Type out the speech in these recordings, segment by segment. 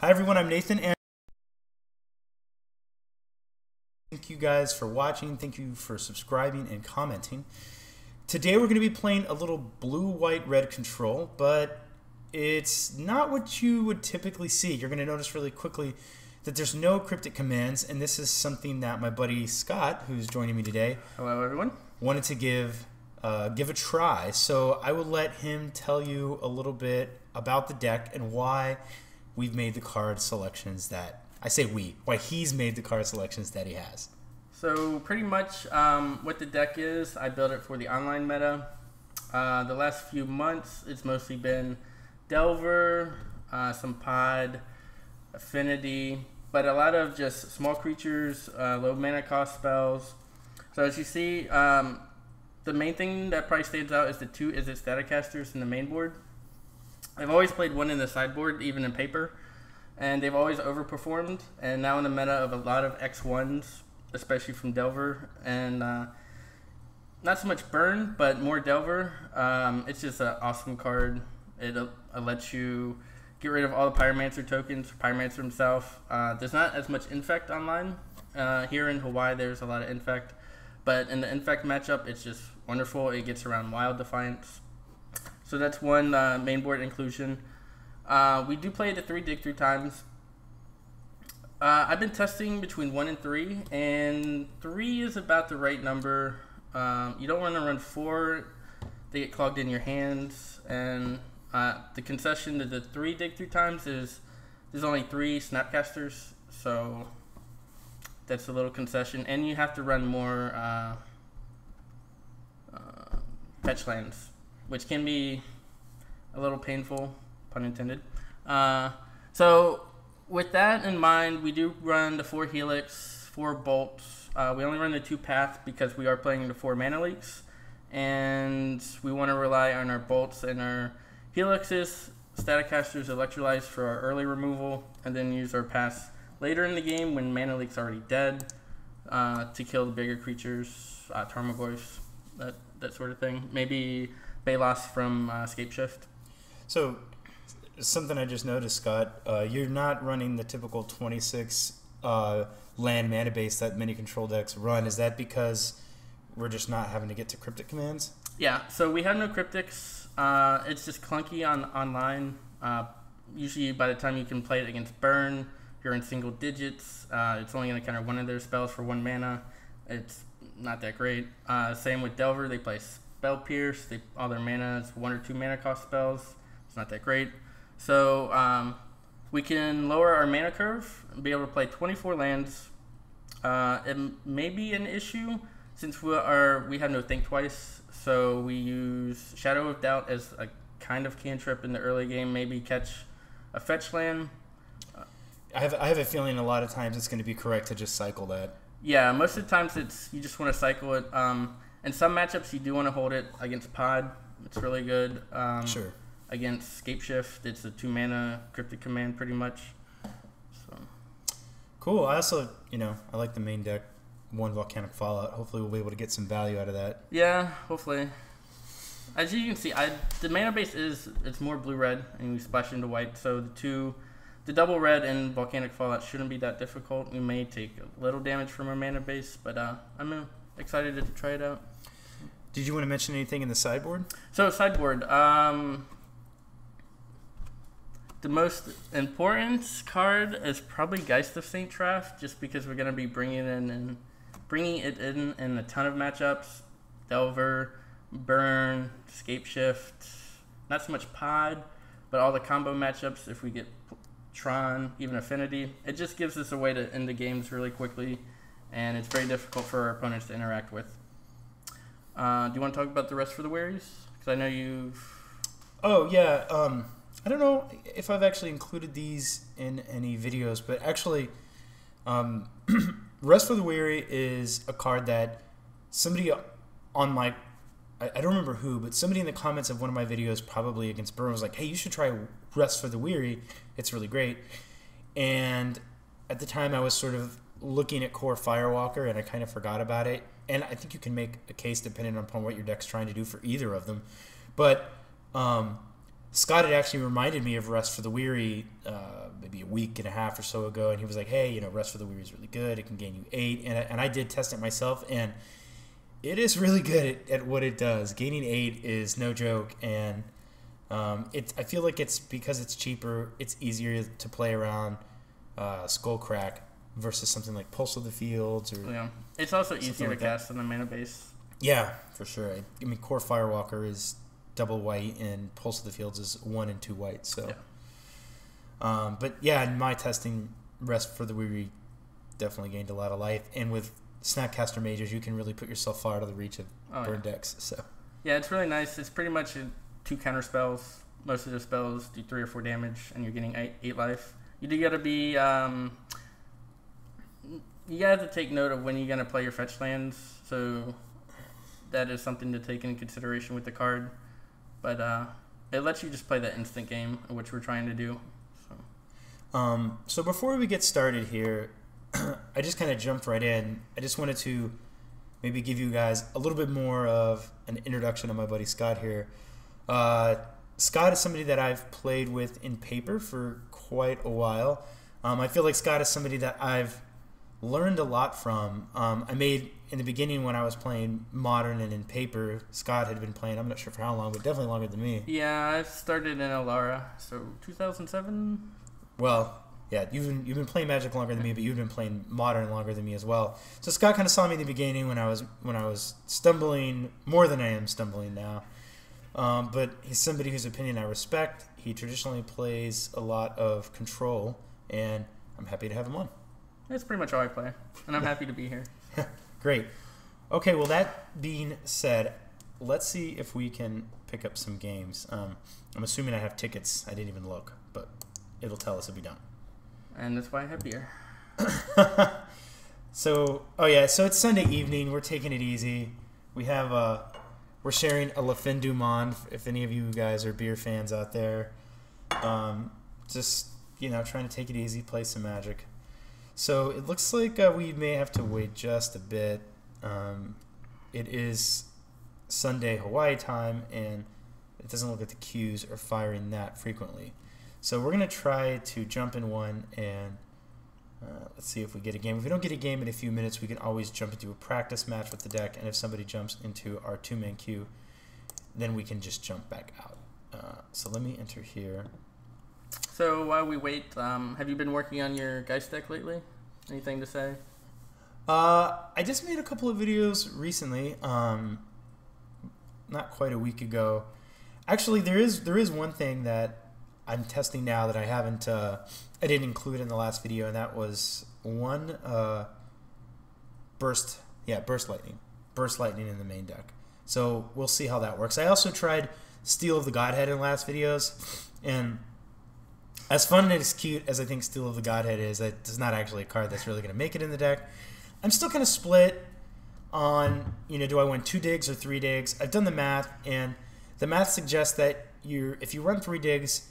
Hi everyone, I'm Nathan, and thank you guys for watching. Thank you for subscribing and commenting. Today we're going to be playing a little blue, white, red control, but it's not what you would typically see. You're going to notice really quickly that there's no cryptic commands, and this is something that my buddy Scott, who's joining me today, hello everyone, wanted to give a try. So I will let him tell you a little bit about the deck and why we've made the card selections that, I say we, why he's made the card selections that he has. So pretty much what the deck is, I built it for the online meta. The last few months, it's mostly been Delver, some Pod, Affinity, but a lot of just small creatures, low mana cost spells. So as you see, the main thing that probably stands out is the two Izzet Staticasters in the main board. I've always played one in the sideboard, even in paper, and they've always overperformed. And now in the meta of a lot of X1s, especially from Delver, and not so much Burn, but more Delver. It's just an awesome card. It lets you get rid of all the Pyromancer tokens, Pyromancer himself. There's not as much Infect online. Here in Hawaii, there's a lot of Infect. But in the Infect matchup, it's just wonderful. It gets around Wild Defiance. So that's one main board inclusion. We do play it at 3 dig through times. I've been testing between 1 and 3, and 3 is about the right number. You don't want to run 4. They get clogged in your hands. And the concession to the 3 dig through times is there's only 3 Snapcasters, so that's a little concession. And you have to run more fetch lands, which can be a little painful, pun intended. So with that in mind, we do run the 4 Helix, 4 Bolts. We only run the 2 Path because we are playing the 4 Mana Leaks, and we want to rely on our Bolts and our Helixes, Staticasters, Electrolytes for our early removal, and then use our Paths later in the game when Mana Leak's already dead to kill the bigger creatures, Tarmogoyfs, that sort of thing. Maybe Balos from Scapeshift. So, something I just noticed, Scott, you're not running the typical 26 land mana base that many control decks run. Is that because we're just not having to get to cryptic commands? Yeah, so we have no cryptics. It's just clunky online. Usually by the time you can play it against Burn, you're in single digits. It's only going to counter one of their spells for 1 mana. It's not that great. Same with Delver. They play Spell Pierce. All their mana is 1 or 2 mana cost spells. It's not that great. So we can lower our mana curve and be able to play 24 lands. It may be an issue since we have no Think Twice. So we use Shadow of Doubt as a kind of cantrip in the early game. Maybe catch a fetch land. I have a feeling a lot of times it's going to be correct to just cycle that. Yeah, most of the times you just want to cycle it. In some matchups, you do want to hold it against Pod. It's really good. Sure. Against Scapeshift, it's a 2 mana cryptic command pretty much. So. Cool. I also, I like the main deck, 1 Volcanic Fallout. Hopefully we'll be able to get some value out of that. Yeah, hopefully. As you can see, the mana base it's more blue-red, and we splash into white. So the double red and Volcanic Fallout shouldn't be that difficult. We may take a little damage from our mana base, but I'm excited to try it out. Did you want to mention anything in the sideboard? So sideboard, the most important card is probably Geist of St. Traff, just because we're going to be bringing it in a ton of matchups. Delver, Burn, Scapeshift, not so much Pod, but all the combo matchups. If we get Tron, even Affinity, it just gives us a way to end the games really quickly, and it's very difficult for our opponents to interact with. Do you want to talk about the Rest for the Wearies? Because I know you've... Oh, yeah. I don't know if I've actually included these in any videos, but actually, Rest for the Weary is a card that somebody on my... I don't remember who, but somebody in the comments of one of my videos, probably against Burn, was like, hey, you should try Rest for the Weary. It's really great. And at the time, I was sort of looking at Core Firewalker, and I kind of forgot about it. And I think you can make a case depending upon what your deck's trying to do for either of them. But Scott had actually reminded me of Rest for the Weary maybe a week and a half or so ago, and he was like, hey, you know, Rest for the Weary is really good. It can gain you 8. And I did test it myself, and it is really good at what it does. Gaining 8 is no joke, and I feel like it's because it's cheaper, it's easier to play around Skullcrack versus something like Pulse of the Fields. Or it's also easier to cast on the mana base. Yeah, for sure. I mean, Core Firewalker is double white, and Pulse of the Fields is 1 and 2 white. So, but yeah, in my testing, Rest for the Weary definitely gained a lot of life, and with Snapcaster Mages, you can really put yourself far out of the reach of burn decks. So, yeah, it's really nice. It's pretty much 2 counter spells. Most of the spells do 3 or 4 damage, and you're getting 8 life. You do gotta be you gotta have to take note of when you're gonna play your fetch lands. So that is something to take into consideration with the card. But it lets you just play that instant game, which we're trying to do. So before we get started here, I just kind of jumped right in. I just wanted to maybe give you guys a little bit more of an introduction of my buddy Scott here. Scott is somebody that I've played with in paper for quite a while. I feel like Scott is somebody that I've learned a lot from. I made, in the beginning when I was playing Modern and in paper, Scott had been playing, I'm not sure for how long, but definitely longer than me. Yeah, I started in Alara, so 2007? Well, yeah, you've been playing Magic longer than me, but you've been playing Modern longer than me as well. So Scott kind of saw me in the beginning when I was stumbling more than I am stumbling now. But he's somebody whose opinion I respect. He traditionally plays a lot of Control, and I'm happy to have him on. That's pretty much how I play, and I'm happy to be here. Great. Okay, well, that being said, let's see if we can pick up some games. I'm assuming I have tickets. I didn't even look, but it'll tell us if we don't. And that's why I have beer. So it's Sunday evening. We're taking it easy. We're sharing a La Fin du Monde, if any of you guys are beer fans out there. Just, trying to take it easy, play some Magic. So it looks like we may have to wait just a bit. It is Sunday Hawaii time, and it doesn't look like the queues are firing that frequently. So we're going to try to jump in one, and let's see if we get a game. If we don't get a game in a few minutes, we can always jump into a practice match with the deck, and if somebody jumps into our 2-man queue, then we can just jump back out. So let me enter here. So while we wait, have you been working on your Geist deck lately? Anything to say? I just made a couple of videos recently, not quite a week ago. Actually, there is one thing that I'm testing now that I didn't include in the last video, and that was one burst lightning in the main deck. So we'll see how that works. I also tried Steel of the Godhead in the last videos, and as fun and as cute as I think Steel of the Godhead is, it's not actually a card that's really going to make it in the deck. I'm still kind of split on, do I want 2 digs or 3 digs? I've done the math, and the math suggests that if you run 3 digs,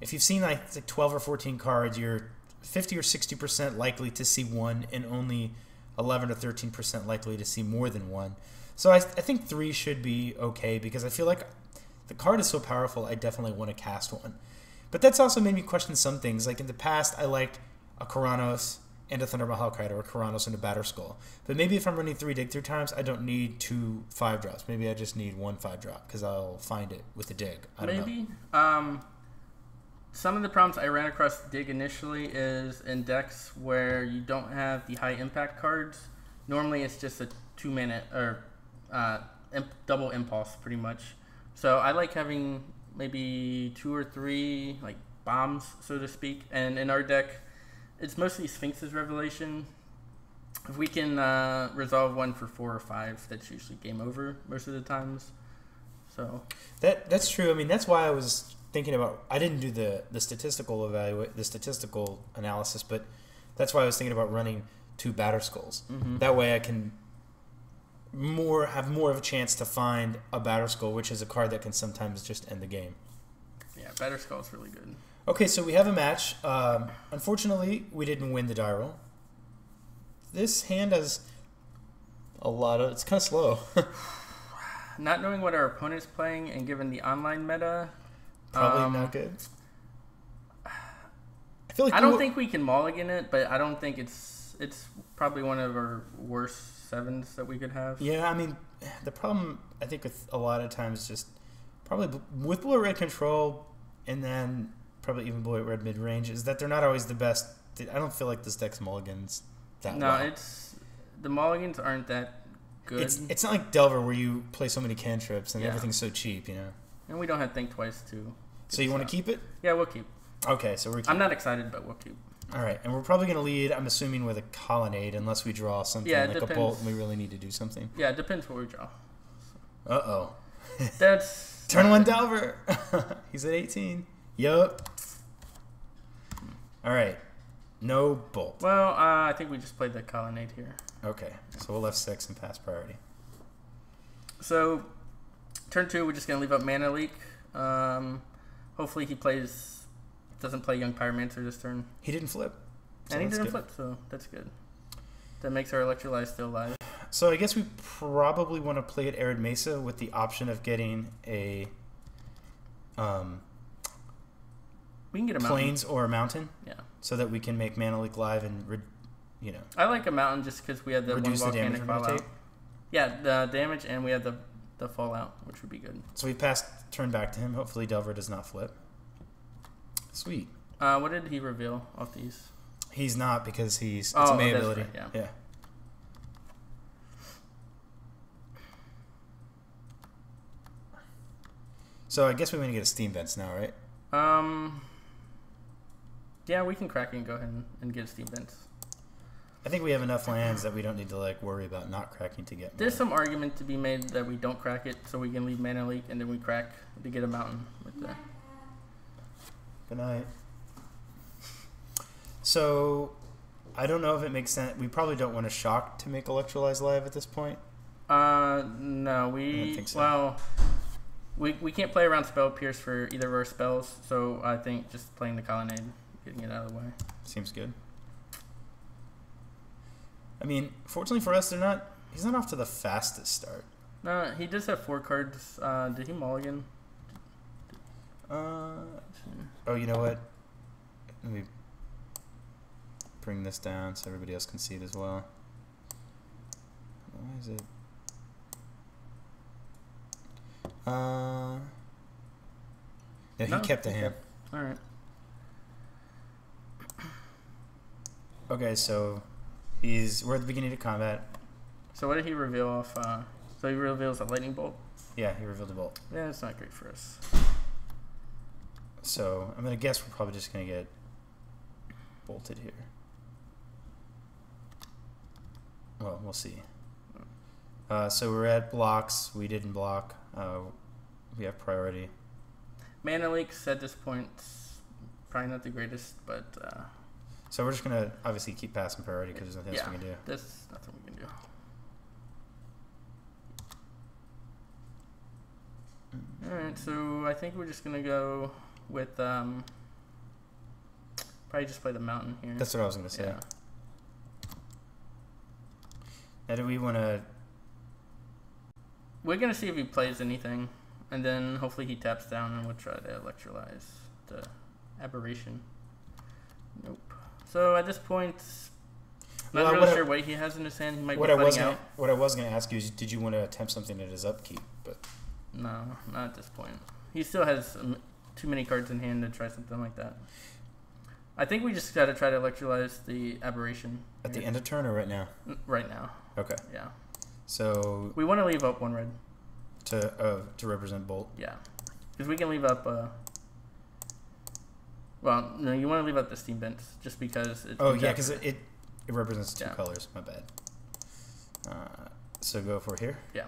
if you've seen like 12 or 14 cards, you're 50 or 60% likely to see one, and only 11 or 13% likely to see more than one. So I think 3 should be okay, because I feel like the card is so powerful, I definitely want to cast one. But that's also made me question some things. Like in the past, I liked a Karanos and a Thunderbolt Hellkite, or a Karanos and a Batterskull. But maybe if I'm running 3 dig through times, I don't need 2 5-drops. Maybe I just need 1 5-drop, because I'll find it with the dig. I don't know. Some of the problems I ran across dig initially is in decks where you don't have the high impact cards. Normally it's just a 2-minute or double impulse pretty much. So I like having maybe 2 or 3 like bombs, so to speak. And in our deck, it's mostly Sphinx's Revelation. If we can resolve one for 4 or 5, that's usually game over most of the times. So that's true. I mean, that's why I was thinking about. I didn't do the statistical analysis, but that's why I was thinking about running 2 Batterskulls. Mm-hmm. That way, I can have more of a chance to find a Batterskull, which is a card that can sometimes just end the game. Yeah, Batterskull is really good. Okay, so we have a match. Unfortunately, we didn't win the die roll. This hand has a lot of. It's kind of slow. Not knowing what our opponent's playing and given the online meta, Probably not good. I feel like I don't think we can mulligan it, but I don't think it's probably one of our worst 7s that we could have. Yeah, I mean, the problem I think with a lot of times just probably with blue-red control and then probably even blue-red mid-range is that they're not always the best. I don't feel like this deck's mulligans that well. No, the mulligans aren't that good. It's not like Delver where you play so many cantrips and everything's so cheap, you know. And we don't have Think Twice too. So you want to keep it? Yeah, we'll keep. Okay, so we're keeping. I'm not excited, but we'll keep. All right, and we're probably going to lead, I'm assuming, with a colonnade unless we draw something like depends. A bolt and we really need to do something. Yeah, it depends what we draw. Uh-oh. That's... Turn 1 Delver. He's at 18. Yup. All right. No bolt. Well, I think we just played the colonnade here. Okay, so we'll F6 and pass priority. So, turn 2, we're just going to leave up Mana Leak. Hopefully he doesn't play Young Pyromancer this turn. He didn't flip. So and he didn't flip, so that's good. That makes our Electrolyze still alive. So I guess we probably want to play at Arid Mesa with the option of getting a we can get a Plains or a Mountain. Yeah. So that we can make Mana Leak live and, you know. I like a Mountain just because we have the reduce one the damage volcanic fallout. Yeah, the damage, and we have the fallout, which would be good. So we passed turn back to him. Hopefully Delver does not flip. Sweet. What did he reveal off these? He's not because it's a May ability. Right, yeah. So I guess we want to get a Steam Vents now, right? Yeah, we can crack it and go ahead and get a Steam Vents. I think we have enough lands that we don't need to worry about not cracking to get. There's some argument to be made that we don't crack it, so we can leave Mana Leak and then we crack to get a Mountain with the. Good night. So, I don't know if it makes sense. We probably don't want to shock to make Electrolyze live at this point. No, I don't think so. Well, we can't play around Spell Pierce for either of our spells, so I think just playing the Colonnade, getting it out of the way. Seems good. I mean, fortunately for us, he's not off to the fastest start. No, he does have 4 cards. Did he mulligan? Oh, you know what? Let me bring this down so everybody else can see it as well. Why is it? Yeah, he kept a hand. All right. Okay, so we're at the beginning of combat. So what did he reveal off? So he reveals a lightning bolt. Yeah, he revealed a bolt. Yeah, it's not great for us. So I'm gonna guess we're probably just gonna get bolted here. Well, we'll see. So we're at blocks. We didn't block. We have priority. Mana Leaks at this point, probably not the greatest, but. So we're just gonna obviously keep passing priority because there's nothing else we can do. There's nothing we can do. All right, so I think we're just gonna go with probably just play the Mountain here. That's what I was gonna say. Yeah. Now, do we want to? We're gonna see if he plays anything, and then hopefully he taps down, and we'll try to Electrolyze the Aberration. Nope. So at this point, not really sure what he has in his hand. He might be flooding out. What I was gonna ask you is, did you want to attempt something at his upkeep? But no, not at this point. He still has too many cards in hand to try something like that. I think we just got to try to Electrolyze the Aberration. At the end of turn or right now? Right now. Okay. Yeah. So we want to leave up 1 red. To represent Bolt? Yeah. Because we can leave up... well, no, you want to leave up the Steam Vents just because... yeah, because it represents 2 colors. My bad. So go for here? Yeah.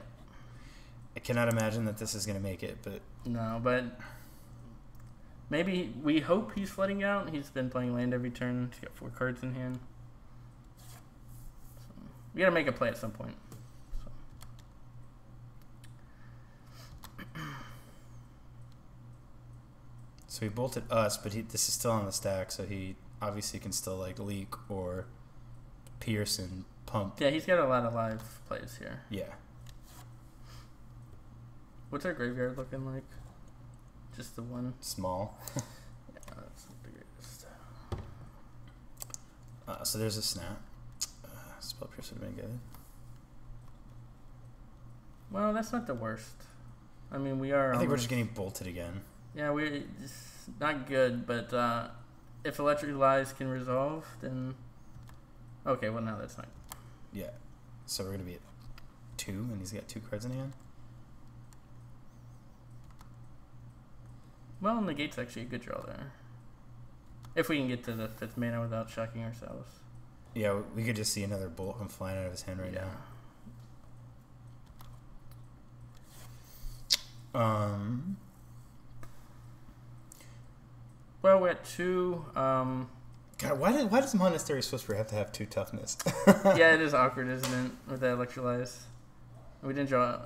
I cannot imagine that this is going to make it, but... No, but... Maybe we hope he's flooding out. He's been playing land every turn. He's got 4 cards in hand. So we gotta make a play at some point. So he bolted us, but this is still on the stack, so he obviously can still leak or pierce and pump. Yeah, he's got a lot of live plays here. Yeah. What's our graveyard looking like? Just the one. Small. Yeah, that's the biggest. So there's a snap. Spell Pierce would have been good. Well, that's not the worst. I mean, we are. I think we're just getting bolted again. Yeah, we're just not good, but if Electric Lies can resolve, then. Okay, well, now that's not. Yeah. So we're going to be at 2, and he's got 2 cards in hand. Well, Negate's actually a good draw there. If we can get to the 5th mana without shocking ourselves. Yeah, we could just see another bolt come flying out of his hand right now. Well, we're at 2. God, why does Monastery Whisper have to have 2 toughness? Yeah, it is awkward, isn't it, with that Electrolyze? We didn't draw.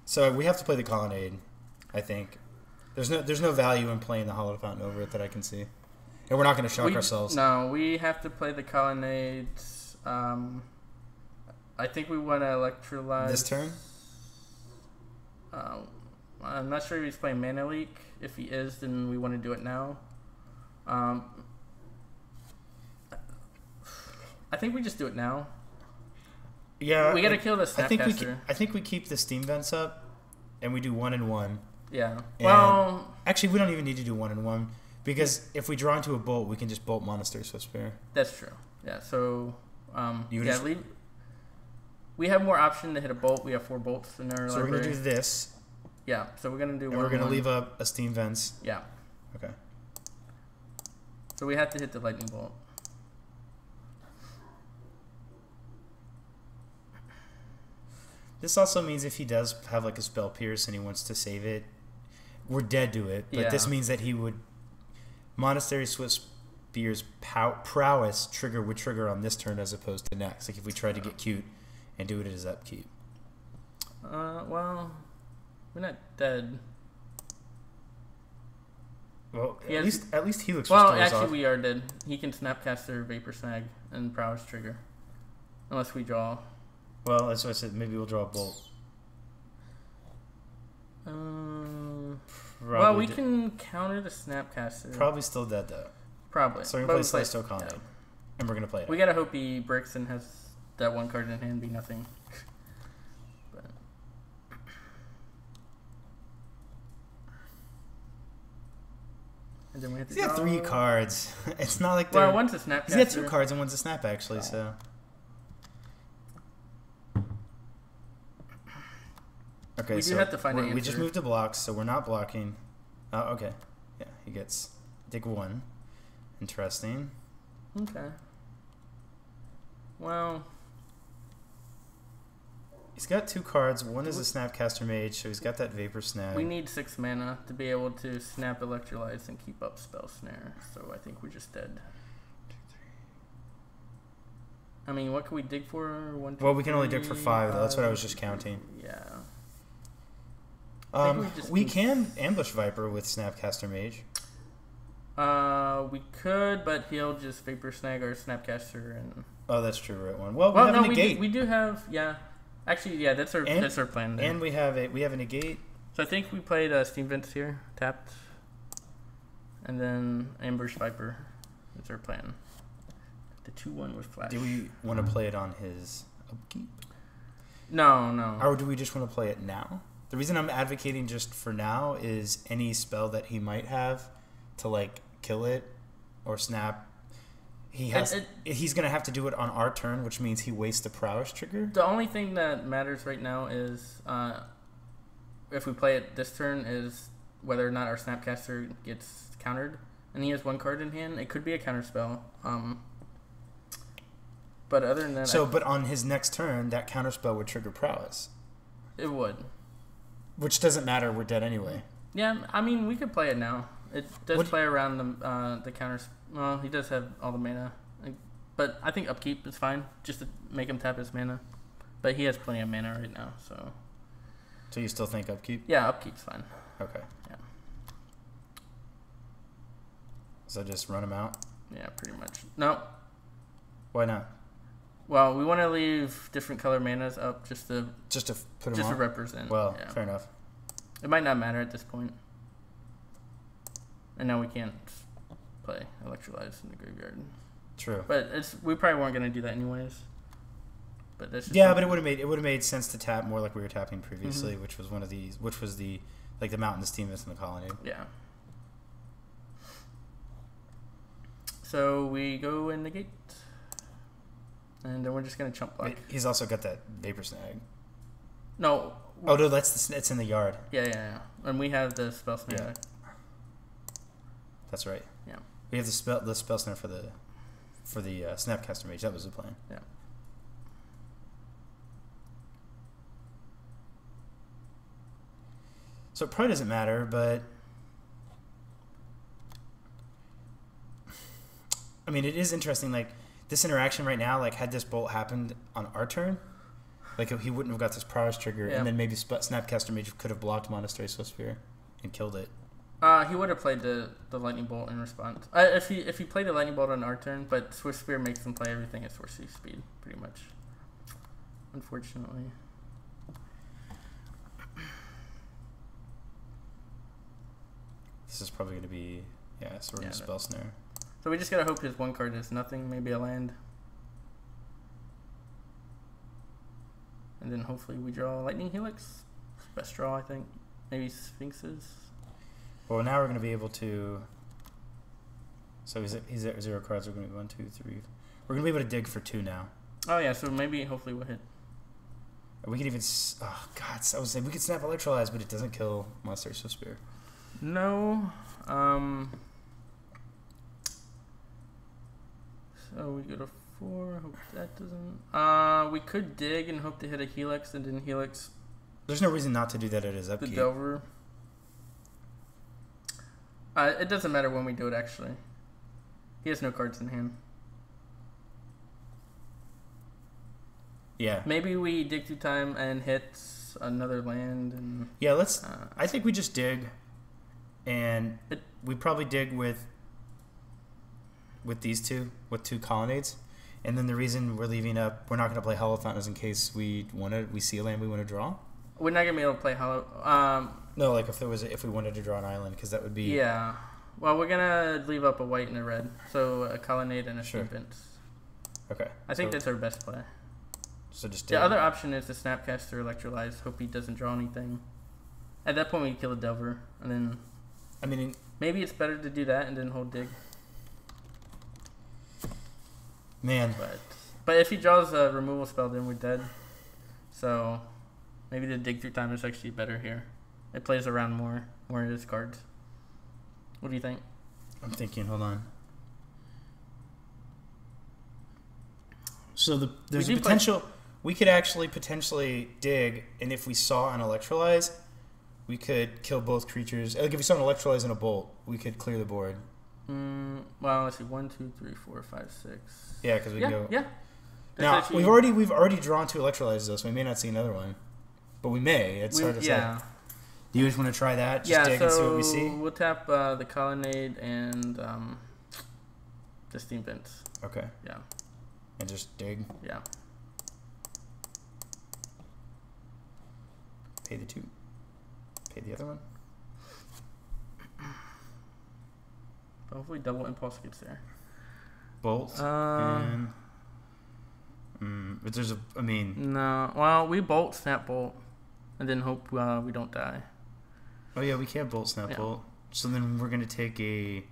So we have to play the Colonnade, I think. There's no value in playing the Hollow Fountain over it that I can see, and we're not going to shock ourselves. No, we have to play the Colonnades. I think we want to Electrolyze This turn. I'm not sure if he's playing Mana Leak. If he is, then we want to do it now. I think we just do it now. Yeah, we got to kill the Snapcaster. I think we keep the Steam Vents up, and we do 1 and 1. Yeah. And well, actually, we don't even need to do 1 and 1 because if we draw into a bolt, we can just bolt Monastery Swiftspear. That's true. Yeah. So, we have more option to hit a bolt. We have 4 bolts in our library. So we're gonna do this. Yeah. So we're gonna do. And we're gonna leave up a Steam Vents. Yeah. Okay. So we have to hit the lightning bolt. This also means if he does have like a Spell Pierce and he wants to save it, we're dead to it. But this means that he would Monastery Swiftspear's prowess would trigger on this turn as opposed to next. Like if we tried to get cute and do it as upkeep. Well, we're not dead. Well, at least Helix. Well, actually, we are dead. He can Snapcaster, Vapor Snag, and prowess trigger, unless we draw. Well, that's what I said. Maybe we'll draw a bolt. Well, we can counter the Snapcaster. Probably still dead, though. Probably. So we're going to play Slaystone Colonnade. Yeah. And we're going to play it. We got to hope he bricks and has that 1 card in hand be nothing. But. And then we have to He's got 3 cards. It's not like well, one's a Snapcaster. He's got 2 cards and one's a Snap, actually, so... Okay, we do have to find an answer. We just moved the blocks, so we're not blocking. Oh, okay. Yeah, he gets take 1. Interesting. Okay. Well, he's got 2 cards. One is a Snapcaster Mage, so he's got that Vapor Snag. We need 6 mana to be able to snap Electrolyze and keep up Spell Snare. So I think we're just dead. 2, 3. I mean, what can we dig for? 1, 2, well, we can only dig for 5, though. That's what I was just counting. Yeah. We can ambush Viper with Snapcaster Mage. We could, but he'll just Vapor Snag our Snapcaster and. Oh, that's true, right one. Well, we have a negate. We do have, yeah. Actually, yeah, that's our plan. There. And we have a negate. So I think we played Steam Vents here, tapped, and then ambush Viper. That's our plan. The 2/1 with flash. Do we want to play it on his upkeep? No. Or do we just want to play it now? The reason I'm advocating just for now is any spell that he might have to like kill it or snap. He's gonna have to do it on our turn, which means he wastes the prowess trigger. The only thing that matters right now is if we play it this turn is whether or not our Snapcaster gets countered, and he has 1 card in hand. It could be a counter spell. But other than that, but on his next turn, that counter spell would trigger prowess. It would. Which doesn't matter. We're dead anyway. Yeah, I mean, we could play it now. It does play around the counters. Well, he does have all the mana. But I think upkeep is fine, just to make him tap his mana. But he has plenty of mana right now, so... So you still think upkeep? Yeah, upkeep's fine. Okay. Yeah. So just run him out? Yeah, pretty much. No. Why not? Well, we want to leave different color manas up just to put them just on? to represent. Well, yeah. fair enough. It might not matter at this point. and now we can't play Electrolyze in the graveyard. True. But we probably weren't gonna do that anyways. But that's just but it would have made sense to tap more like we were tapping previously, which was the like the Mountainous team that's in the colony. Yeah. So we go in negate, and then we're just gonna chump block. He's also got that Vapor Snag. No. Oh no, it's in the yard. Yeah. And we have the spell snare. Yeah. That's right. Yeah. We have the spell snare for the Snapcaster Mage. That was the plan. Yeah. So it probably doesn't matter, but I mean, it is interesting. Like this interaction right now, like had this bolt happened on our turn, like he wouldn't have got this prowess trigger, and then maybe Snapcaster Mage could have blocked Monastery Swiftspear and killed it. He would have played the lightning bolt in response. If he played the lightning bolt on our turn, but Swiftspear makes him play everything at 4C speed, pretty much. Unfortunately. This is probably going to be so we're going to spell snare. So we just gotta hope his one card is nothing, maybe a land. And then hopefully we draw Lightning Helix. Best draw, I think. Maybe Sphinxes. Well, now we're going to be able to... So he's at 0 cards. We're going to be 1, 2, 3... We're going to be able to dig for 2 now. Oh, yeah, so maybe, hopefully we'll hit. We could even... Oh, God. I was saying we could snap Electrolyze, but it doesn't kill Monastery Swiftspear. No. So we go to 4. Hope that doesn't... we could dig and hope to hit a Helix, and then Helix... There's no reason not to do that at his upkeep. The Delver. It doesn't matter when we do it, actually. He has no cards in hand. Yeah. Maybe we dig through time and hit another land. And yeah, let's... I think we just dig, and we probably dig with these two, with 2 colonnades. And then the reason we're leaving up... We're not going to play Hollow Fountain is in case we see a land we want to draw. We're not going to be able to play Hollow... No, like if we wanted to draw an island, because that would be... Yeah. Well, we're going to leave up a white and a red. So a colonnade and a Steepence. Okay. I think that's our best play. So just the other option is to Snapcaster Electrolyze. Hope he doesn't draw anything. At that point, we kill a Delver. And then... I mean... Maybe it's better to do that and then hold dig. Man. But if he draws a removal spell, then we're dead. So... Maybe the dig through time is actually better here. It plays around more of his cards. What do you think? I'm thinking, hold on. So there's a potential... We could actually potentially dig, and if we saw an Electrolyze, we could kill both creatures. Like if we saw an Electrolyze and a Bolt, we could clear the board. Well, let's see. 1, 2, 3, 4, 5, 6. Yeah, because we can go... Yeah. Now, we've already drawn 2 Electrolyzes, though, so we may not see another one. But we may. It's hard to say. Do you just want to try that? Just dig and see what we see? We'll tap the Colonnade and the Steam Vents. Okay. Yeah. And just dig? Yeah. Pay the 2. Pay the other one? Hopefully double Impulse gets there. Bolt? But there's a... I mean... No. Well, we Bolt, Snap Bolt. And then hope we don't die. Oh, yeah, we can't Bolt, Snap Bolt. So then we're going to take a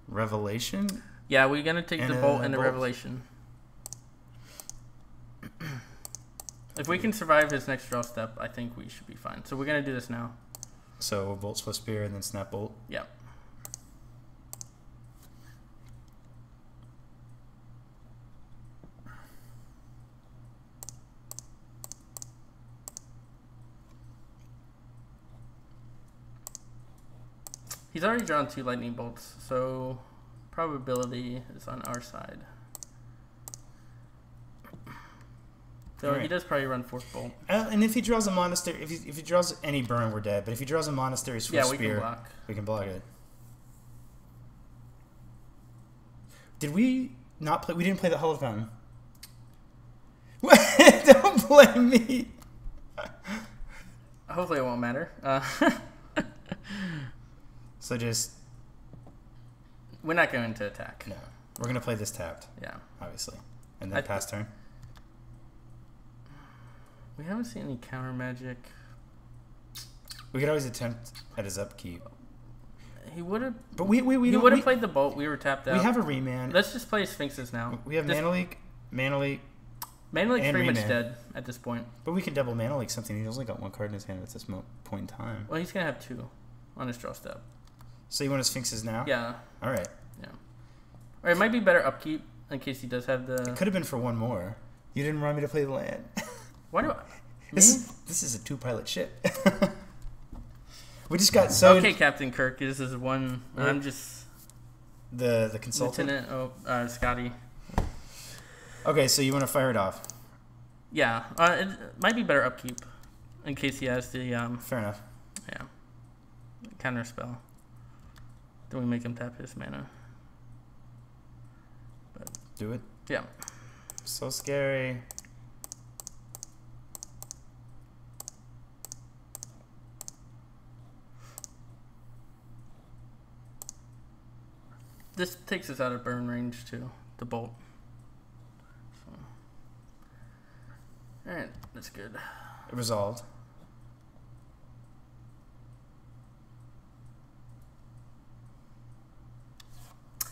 Revelation? Yeah, we're going to take the Bolt and the Revelation. If we can survive his next draw step, I think we should be fine. So we're going to do this now. So Bolt, Swiftspear, and then Snap Bolt? Yeah. He's already drawn 2 lightning bolts, so probability is on our side. So he does probably run 4th bolt. And if he draws a monastery, if he draws any burn, we're dead. But if he draws a monastery Swift we Spear, can block. We can block it. Did we not play? We didn't play the Hollow Fountain. Don't blame me. Hopefully it won't matter. So just We're not going to attack. No. We're going to play this tapped. Yeah. Obviously. And then pass turn. We haven't seen any counter magic. We could always attempt at his upkeep. He would have. But we He would have played the Bolt. We were tapped out. We have a remand. Let's just play Sphinxes now. We have Mana Leak. Mana Leak's pretty much dead at this point. But we could double Mana Leak something. He's only got 1 card in his hand at this point in time. Well, he's going to have 2 on his draw step. So you want to Sphinxes now? Yeah. All right. Yeah. Or it might be better upkeep in case he does have the... It could have been for 1 more. You didn't want me to play the land. Why do I... This is a 2-pilot ship. We just got so... Okay, Captain Kirk. This is one... I'm just... The consultant? Lieutenant Scotty. Okay, so you want to fire it off? Yeah. It might be better upkeep in case he has the... Fair enough. Yeah. Counter spell. Then we make him tap his mana. But, do it? Yeah. So scary. This takes us out of burn range too, the Bolt. So. Alright, that's good. Resolved.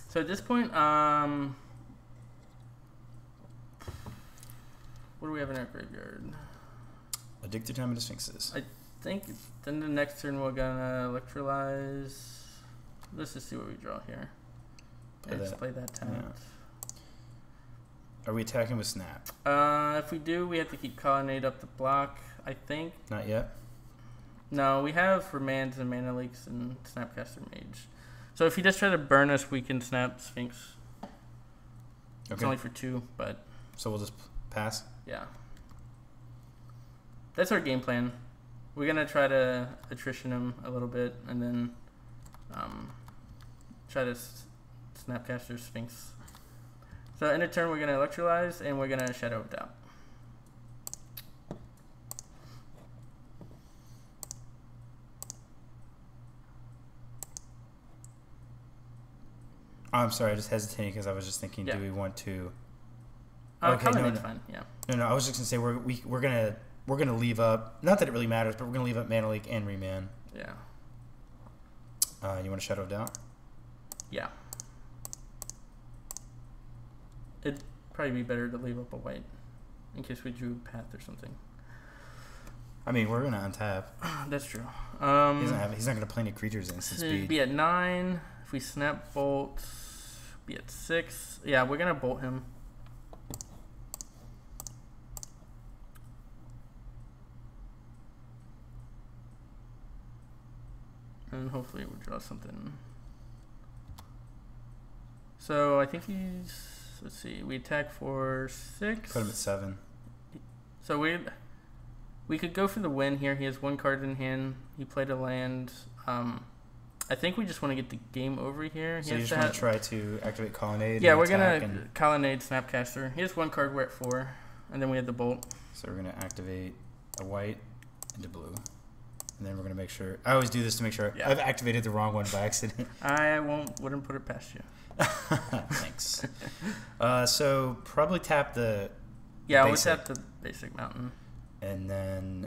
So at this point, what do we have in our graveyard? Addicted Time of the Sphinxes. I think then the next turn we're gonna electrolyze. Let's just see what we draw here. Let's play that tap. Yeah. Are we attacking with Snap? If we do, we have to keep Colonnade up the block, I think. Not yet? No, we have Remands and Mana Leaks and Snapcaster Mage. So if he does try to burn us, we can Snap Sphinx. Okay. It's only for 2, but... So we'll just pass? Yeah. That's our game plan. We're going to try to attrition him a little bit, and then try to Snapcaster Sphinx. So in a turn, we're going to electrolyze, and we're going to Shadow of Doubt. Oh, I'm sorry, I just hesitated because I was just thinking, do we want to? Okay, no, fine. Yeah. No. I was just gonna say we're gonna leave up. Not that it really matters, but we're gonna leave up Mana Leak and Remand. Yeah. You want a Shadow of Doubt? Yeah. It'd probably be better to leave up a white in case we drew Path or something. I mean, we're gonna untap. That's true. He's not gonna play any creatures instant speed. Be at 9. If we Snap Bolt, be at 6. Yeah, we're gonna Bolt him. And hopefully we'll draw something. So I think he's... Let's see. We attack for 6. Put him at 7. So we could go for the win here. He has 1 card in hand. He played a land. I think we just want to get the game over here. So you just want to try to activate Colonnade? Yeah, we're going to Colonnade Snapcaster. He has 1 card, we're at 4. And then we have the Bolt. So we're going to activate a white into blue. And then we're going to make sure... I always do this to make sure I've activated the wrong one by accident. I wouldn't put it past you. Thanks. So probably tap the Yeah, we'll tap the basic mountain. And then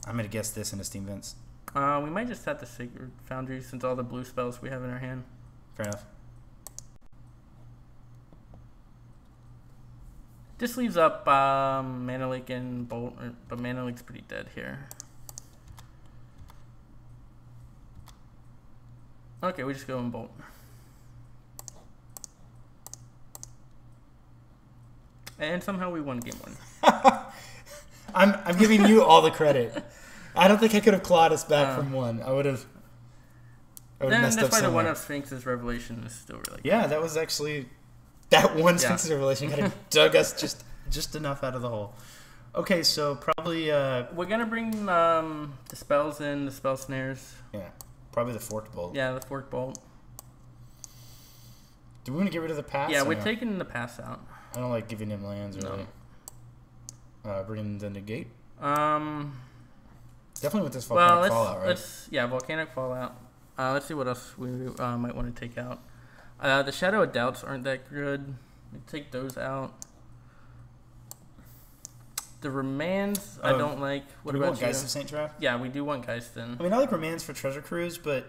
I'm going to guess this in a Steam Vents. We might just tap the Sacred Foundry since all the blue spells we have in our hand. Fair enough. This leaves up Mana Leak and Bolt, but Mana Leak's pretty dead here. Okay, we just go and Bolt. And somehow we won game 1. I'm giving you all the credit. I don't think I could have clawed us back from 1. I would have messed up that's why somewhere. the 1 of Sphinx's Revelation is still really good. Yeah, that was actually... That one Sphinx's Revelation kind of dug us just enough out of the hole. Okay, so probably... We're going to bring the spells in, the spell snares. Yeah, probably the Forked Bolt. Yeah, the Forked Bolt. Do we want to get rid of the pass? Yeah, we're taking the pass out. I don't like giving him lands, really. No. Bring the Negate? Definitely with this Volcanic Fallout, right? Volcanic Fallout. Let's see what else we might want to take out. The Shadow of Doubts aren't that good. We take those out. The Remands I don't like. What do we about want you? Geist of St. Draft? Yeah, we do want Geisten. I mean, I like Remands for Treasure Cruise, but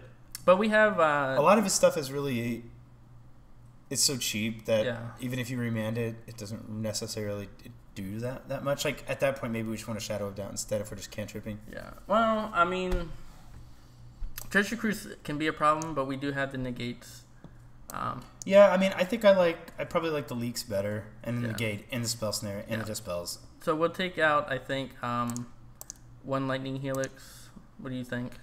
we have a lot of his stuff is really it's so cheap that yeah. even if you remand it, it doesn't necessarily do that much. Like at that point, maybe we just want a Shadow of Doubt instead if we're just cantripping. Yeah. Well, I mean, Treasure Cruise can be a problem, but we do have the negates. Yeah, I mean, I probably like the leaks better, and the negate, and the spell snare, and the dispels. So we'll take out, I think, one Lightning Helix. What do you think?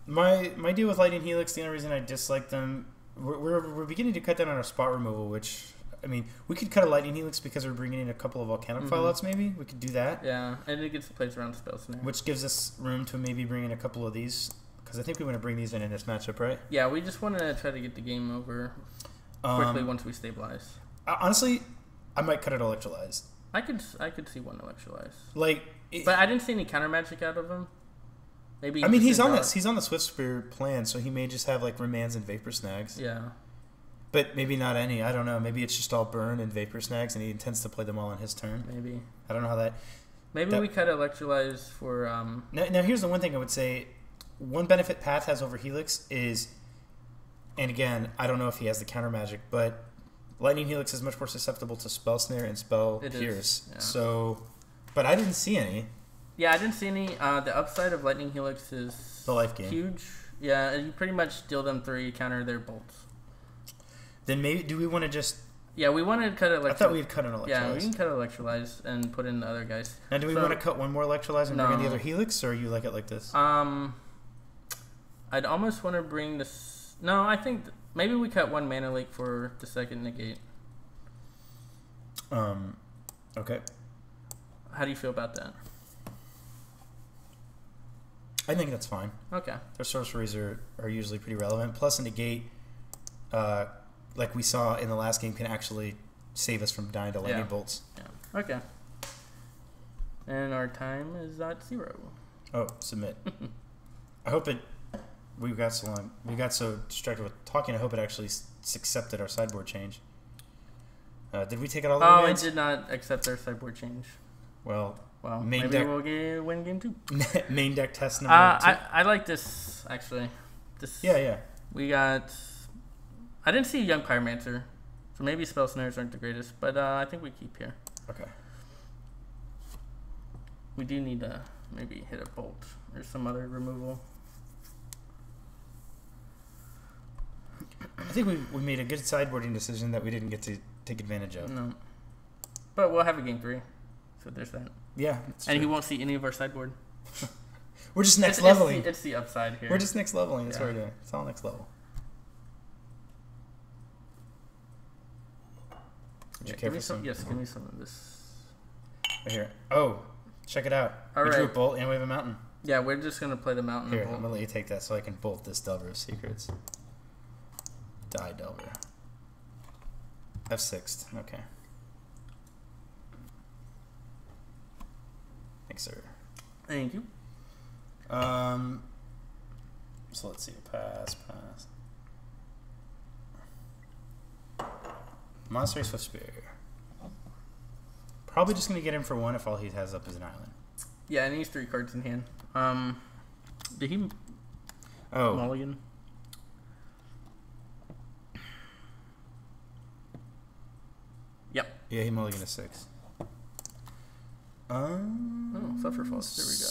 My deal with Lightning Helix, the only reason I dislike them, we're beginning to cut down on our spot removal, which, I mean, we could cut a Lightning Helix because we're bringing in a couple of Volcanic Fallouts, maybe. We could do that. Yeah, and it gets placed around spell snare. Which gives us room to maybe bring in a couple of these. Because I think we want to bring these in this matchup, right? Yeah, we just want to try to get the game over quickly once we stabilize. Honestly, I might cut it Electrolyze. I could see one Electrolyze. But I didn't see any counter magic out of him. Maybe. I mean, he's on the Swift Spear plan, so he may just have like Remands and Vapor Snags. Yeah. But maybe not any. I don't know. Maybe it's just all burn and Vapor Snags, and he intends to play them all on his turn. Maybe. I don't know how that. Maybe we cut Electrolyze for. Now here's the one thing I would say. One benefit Path has over Helix is, and again, I don't know if he has the counter magic, but Lightning Helix is much more susceptible to Spell Snare and Spell Pierce. Yeah. So, but I didn't see any. Yeah, I didn't see any. The upside of Lightning Helix is the life gain. Huge. Yeah, you pretty much deal them 3, counter their bolts. Then maybe, do we want to just... Yeah, we want to cut Electrolyze. I thought we'd cut an Electrolyze. Yeah, we can cut Electrolyze and put in the other guys. Now, do we want to cut one more Electrolyze and bring in the other Helix, or you like it like this? I'd almost want to bring this... No, I think maybe we cut one Mana Leak for the second negate. Okay. How do you feel about that? I think that's fine. Okay. Their sorceries are usually pretty relevant. Plus, a negate, like we saw in the last game, can actually save us from dying to lightning bolts. Yeah. Okay. And our time is at 0. Oh, submit. I hope it... We got so long. We got so distracted with talking. I hope it actually accepted our sideboard change. Did we take out all the remands? I did not accept their sideboard change. Well, maybe we'll win game 2. Main deck test number 2. I like this, actually. Yeah. We got... I didn't see a Young Pyromancer, so maybe Spell Snares aren't the greatest, but I think we keep here. Okay. We do need to maybe hit a Bolt or some other removal. I think we made a good sideboarding decision that we didn't get to take advantage of. No. But we'll have a game 3. So there's that. Yeah. And he won't see any of our sideboard. We're just next leveling. It's the upside here. We're just next leveling. That's what we're doing. It's all next level. Would you care for some? Yes, give me some of this. Right here. Oh, check it out. All we right. drew a bolt and we have a mountain. Yeah, we're just going to play the mountain. Here, I'm going to let you take that so I can bolt this Delver of Secrets. Die, Delver. F6th. Okay. Thanks, sir. Thank you. So let's see. Pass. Monastery Swift Spear. Probably just going to get him for 1 if all he has up is an island. Yeah, and he's 3 cards in hand. Did he mulligan? Yep. Yeah, he mulliganed a 6. Sulphur Falls. There we go.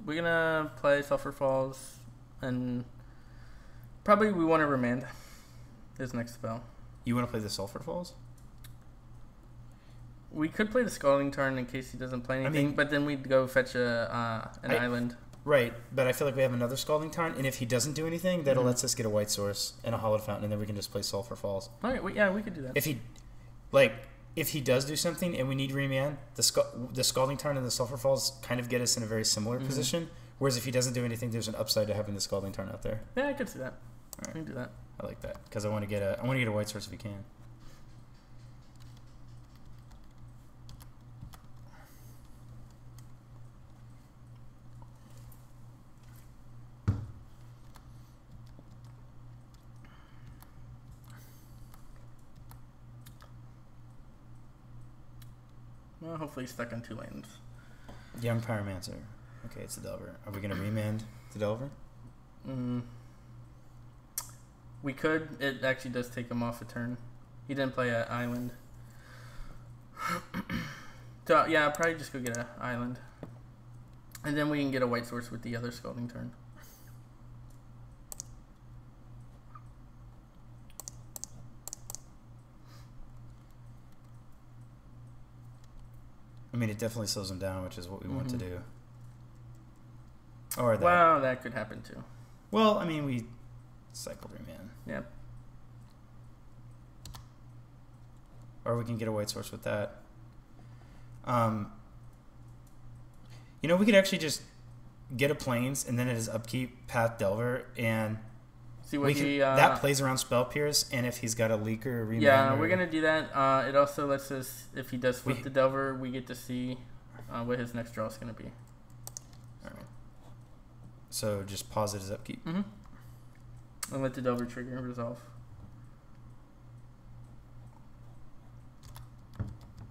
We're gonna play Sulphur Falls, and probably we want to remand his next spell. You want to play the Sulphur Falls? We could play the Scalding Tarn in case he doesn't play anything, but then we'd go fetch an island. Right, but I feel like we have another Scalding Tarn, and if he doesn't do anything, that'll lets us get a White Source and a Hollowed Fountain, and then we can just play Sulphur Falls. All right, we could do that. If he does do something and we need remand, the Scalding Tarn and the Sulphur Falls kind of get us in a very similar position. Whereas if he doesn't do anything, there's an upside to having the Scalding Tarn out there. Yeah, I could see that. Right. I can do that. I like that because I want to get a White Source if we can. Well, hopefully he's stuck on 2 lanes. Young Pyromancer. Okay, it's the Delver. Are we going to remand the Delver? We could. It actually does take him off a turn. He didn't play an island. So, yeah, I'll probably just go get an island. And then we can get a white source with the other Scalding turn. I mean, it definitely slows him down, which is what we want to do. Or that. Well, that could happen too. Well, I mean, we cycled remand. Yep. Or we can get a white source with that. You know, we could actually just get a plains and then at his upkeep, path Delver, and see what that plays around Spell Pierce, and if he's got a leaker or remand. Yeah, we're going to do that. It also lets us, if he does flip the Delver, we get to see what his next draw is going to be. All right. So just pause at his upkeep. And let the Delver trigger resolve.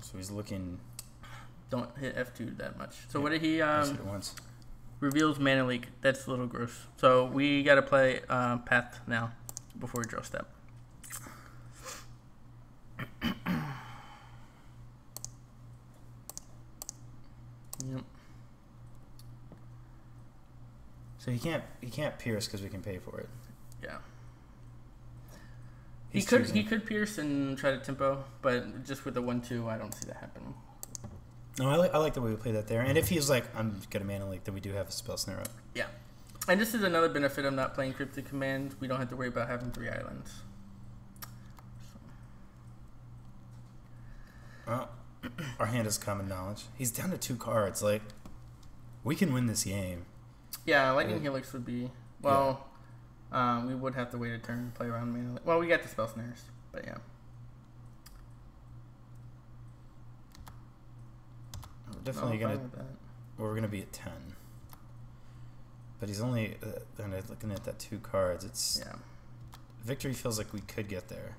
So he's looking. Don't hit F2 that much. So what did he? Hit it once. Reveals mana leak. That's a little gross. So we got to play path now before we draw step. Yep. So he can't pierce because we can pay for it. Yeah. He's he could pierce and try to tempo, but just with the 1/2, I don't see that happening. No, I like the way we play that there. And if he's like, I'm gonna mana leak, then we do have a spell snare up. Yeah. And this is another benefit of not playing Cryptic Command. We don't have to worry about having 3 islands. Well, our hand is common knowledge. He's down to 2 cards. Like, we can win this game. Yeah, Lightning Helix would be... Well, we would have to wait a turn and play around mana. Well, we got the spell snares, but yeah. We're definitely we're gonna be at 10. But he's only looking at that 2 cards. It's victory feels like we could get there.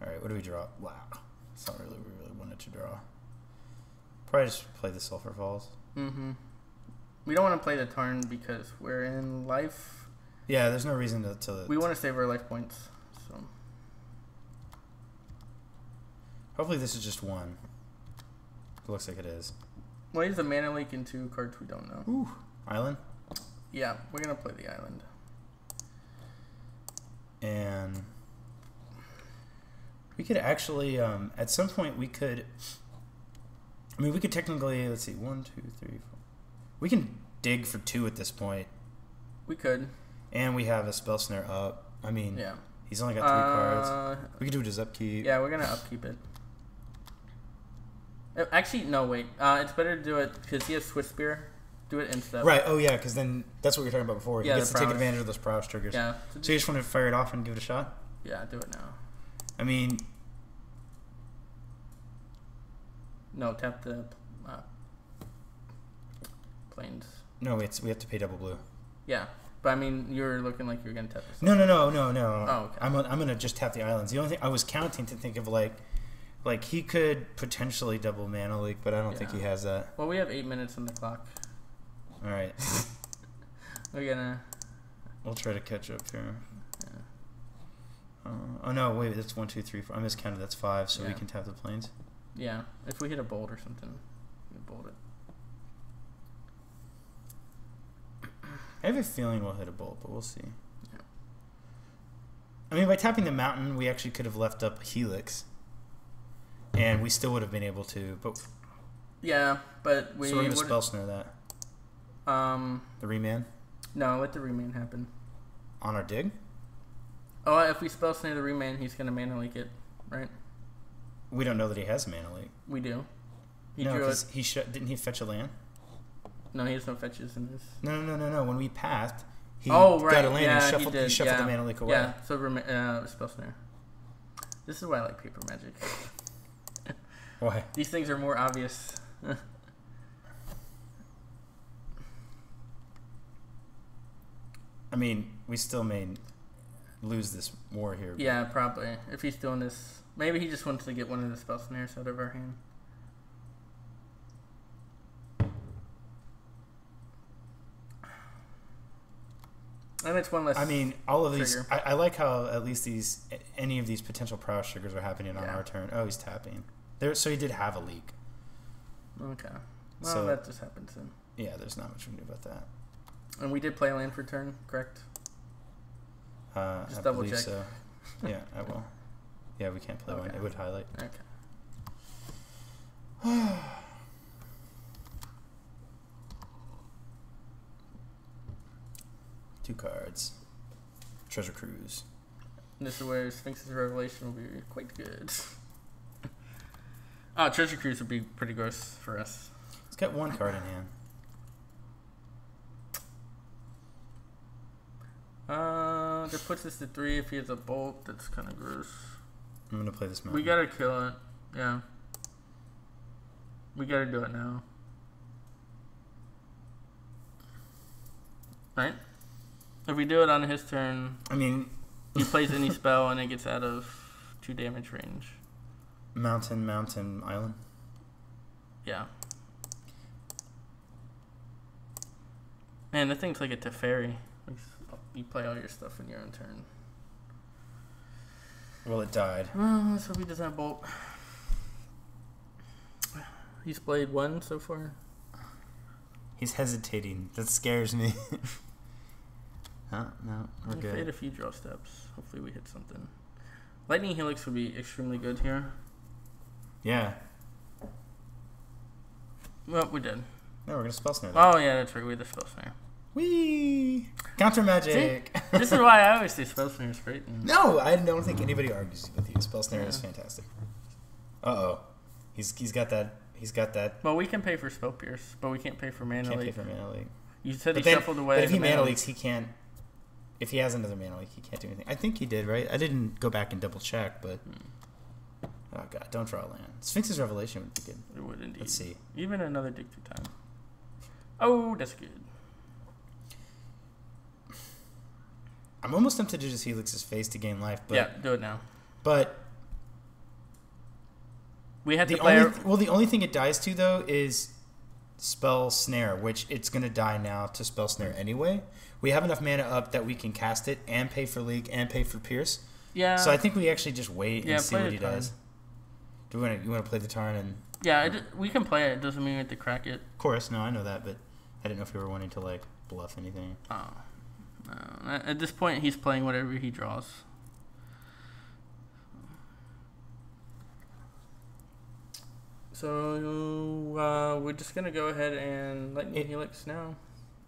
All right, what do we draw? Wow, it's not really what we really wanted to draw. Probably just play the Sulphur Falls. We don't want to play the Tarn because we're in life. Yeah, there's no reason to we want to save our life points. So hopefully this is just 1. It looks like it is. Well, he's a mana leak in 2 cards we don't know. Ooh, island? Yeah, we're going to play the island. And we could actually, at some point we could, I mean, we could technically, let's see, 1, 2, 3, 4. We can dig for 2 at this point. We could. And we have a spell snare up. I mean, he's only got 3 cards. We could do it as upkeep. Yeah, we're going to upkeep it. Actually, no, wait. It's better to do it because he has Swift Spear. Do it instead. Right. Oh, yeah, because then that's what we were talking about before. Yeah, he gets to take advantage of those prowess triggers. Yeah. So you just want to fire it off and give it a shot? Yeah, do it now. I mean... No, tap the planes. No, we have to pay double blue. Yeah. But, I mean, you're looking like you're going to tap this. No. Oh, okay. I'm going to just tap the islands. The only thing I was counting to think of, like he could potentially double mana leak, but I don't think he has that. Well, we have 8 minutes on the clock. All right. We'll try to catch up here. Yeah. Oh no! Wait, that's 1, 2, 3, 4. I miscounted. That's 5. So we can tap the planes. Yeah, if we hit a bolt or something, we bolt it. I have a feeling we'll hit a bolt, but we'll see. Yeah. I mean, by tapping the mountain, we actually could have left up Helix, and we still would have been able to. But yeah, but we. So we're gonna spell snare that. The remand? No, let the remand happen. On our dig? Oh, if we spell snare the remand, he's gonna mana leak it, right? We don't know that he has a mana leak. We do. No, because didn't he fetch a land? No, he has no fetches in this. No. When we pathed, he got a land and shuffled the mana leak away. Yeah, so spell snare. This is why I like paper magic. Why? These things are more obvious. I mean, we still may lose this war here. Yeah, probably. If he's doing this, maybe he just wants to get one of the spell snares out of our hand. And it's one less. I mean, all of these. trigger. I like how at least any of these potential prowess triggers are happening on Yeah. our turn. Oh, he's tapping. So he did have a leak. Okay. Well, So- that just happens then. Yeah, there's not much we can do about that. And we did play land for turn, correct? Just I double believe check. so. Yeah, I will. Yeah, we can't play one. Okay. It would highlight. Okay. 2 cards. Treasure Cruise. This is where Sphinx's Revelation will be quite good. Oh, Treasure Cruise would be pretty gross for us. He's got 1 card in hand. That puts us to 3 if he has a bolt. That's kind of gross. I'm gonna play this mountain. We gotta kill it. Yeah. We gotta do it now. Right? If we do it on his turn, I mean, he plays any spell and it gets out of 2 damage range. mountain, island. Yeah. Man, that thing's like a Teferi. You play all your stuff in your own turn. Well, it died. Let's hope he doesn't have bolt. He's played 1 so far. He's hesitating. That scares me. Huh? No, we're We good. played a few draw steps. Hopefully we hit something. Lightning Helix would be extremely good here. Yeah. Well, we did. No, we're gonna spell snare. Oh yeah, that's right. We had the spell snare. Whee! Counter magic. This is why I always say spell snare is great. And No, I don't think anybody argues with you. Spell snare is Yeah. fantastic. Uh-oh. He's got that. He's got that. well, we can pay for spell pierce, but we can't pay for mana Can't pay leak. for mana leak. You said But he then, shuffled away. but if he the mana leak. leaks, he can't. If he has another mana leak, he can't do anything. I think he did, right? I didn't go back and double check, but oh god, don't draw land. Sphinx's Revelation would be good. It would indeed. Let's see. Even another dig through time. Oh, that's good. I'm almost tempted to just Helix his face to gain life, but Yeah, do it now. but We had to the play. only the only thing it dies to though is spell snare, which it's gonna die now to spell snare anyway. We have enough mana up that we can cast it and pay for leak and pay for pierce. yeah. So I think we actually just wait Yeah, and see play what the he turn. does. Do you want to play the turn and Yeah, we can play it. It doesn't mean we have to crack it. chorus? No, I know that, but I didn't know if we were wanting to like bluff anything. Oh. No. At this point, he's playing whatever he draws. So we're just gonna go ahead and Lightning Helix now.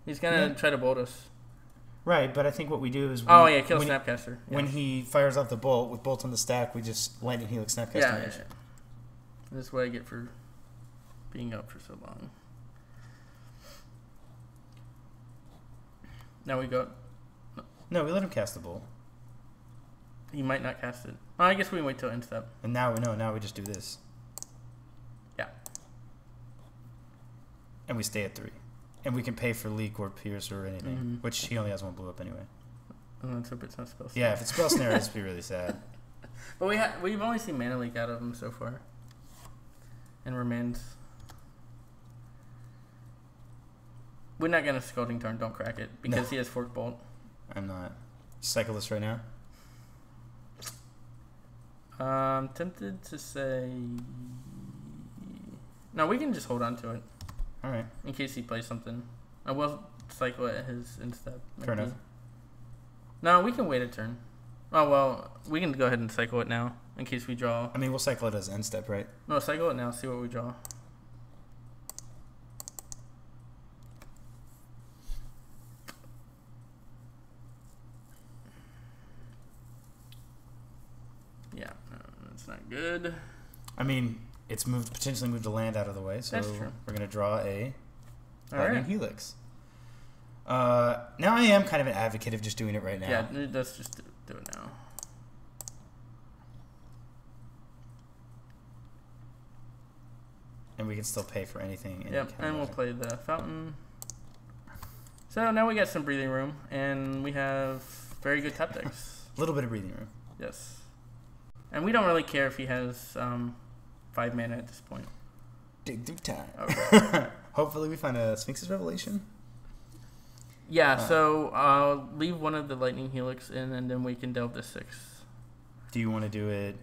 He's gonna try to bolt us. Right, but I think what we do is Oh yeah, kill when, Snapcaster. Yeah. when he fires off the bolt with bolt on the stack, we just Lightning Helix Snapcast yeah, damage. yeah. This is what I get for being up for so long. Now we go. No, we let him cast the bolt, He might not cast it. Oh, I guess we can wait till end step. and now we know. Now we just do this, Yeah. and we stay at 3, and we can pay for leak or pierce or anything, Mhm. which he only has 1 blue up anyway. And let's hope it's not spell. Yeah, if it's spell snare, it's be really sad. But we've only seen mana leak out of him so far. And remains. We're not gonna Scalding Tarn, don't crack it. Because No. he has Fork Bolt. I'm not cycle this right now. Tempted to say no, we can just hold on to it. All right, In case he plays something. I will cycle it at his instep. fair enough. No, we can wait a turn. Oh well, we can go ahead and cycle it now. In case we draw. I mean, we'll cycle it as end step, right? No, cycle it now, see what we draw. Yeah, no, that's not good. I mean, it's potentially moved a land out of the way, so That's true. we're gonna draw a All Lightning right. Helix. Now I am kind of an advocate of just doing it right now. Yeah, let's just do it now. And we can still pay for anything. Yep, and we'll play the fountain. So now we got some breathing room, and we have very good top decks. A little bit of breathing room. Yes. And we don't really care if he has 5 mana at this point. Dig through time. Okay. Hopefully we find a Sphinx's Revelation. Yeah, so I'll leave one of the Lightning Helix in, and then we can delve the 6. Do you want to do it?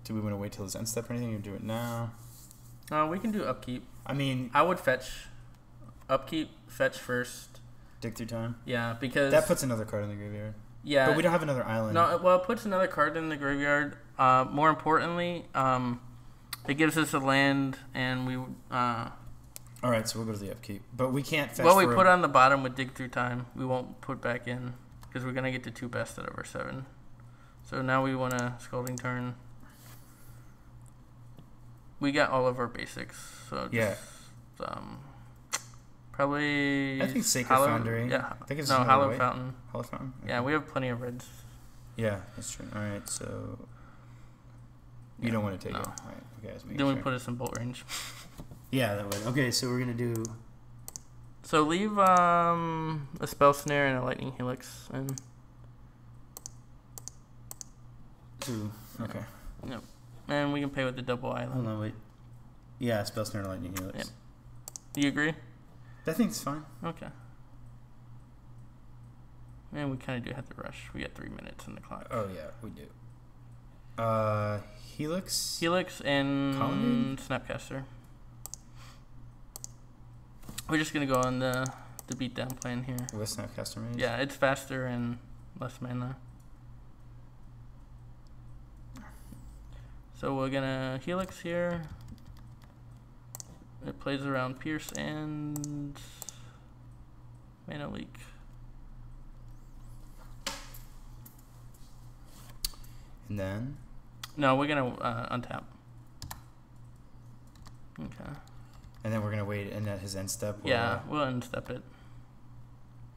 Do we want to wait till his end step or anything, or do it now? We can do upkeep. I mean, I would fetch. Upkeep, fetch first. dig through time. Yeah, because That puts another card in the graveyard. Yeah, but we don't have another island. No, well, it puts another card in the graveyard. More importantly, it gives us a land, and we. All right, so we'll go to the upkeep, but we can't fetch. Well, we put on the bottom with dig through time. We won't put back in because we're gonna get the 2 best out of our 7. So now we want a Scalding Turn. We got all of our basics, so just, probably. I think Sacred Foundry. Yeah, I think it's Hollow Fountain. Hollow Fountain. Okay. Yeah, we have plenty of reds. Yeah, that's true. All right, so you don't want to take it. All right, okay. Then we put us in bolt range. Yeah, that would. Okay, so we're gonna do. So leave a Spell Snare and a Lightning Helix, and. Ooh, okay. Yep. And we can pay with the double island. Hold on, wait. Yeah, Spell Snare and Lightning Helix. Yep. Do you agree? I think it's fine. Okay. And we kind of do have to rush. We got 3 minutes on the clock. Oh yeah, we do. Helix. Helix and Colonnade? Snapcaster. We're just gonna go on the beatdown plan here. With Snapcaster Mage. Yeah, it's faster and less mana. So we're gonna Helix here. It plays around Pierce and Mana Leak. And then. No, we're gonna untap. Okay. And then we're gonna wait, and at his end step. We'll end step it.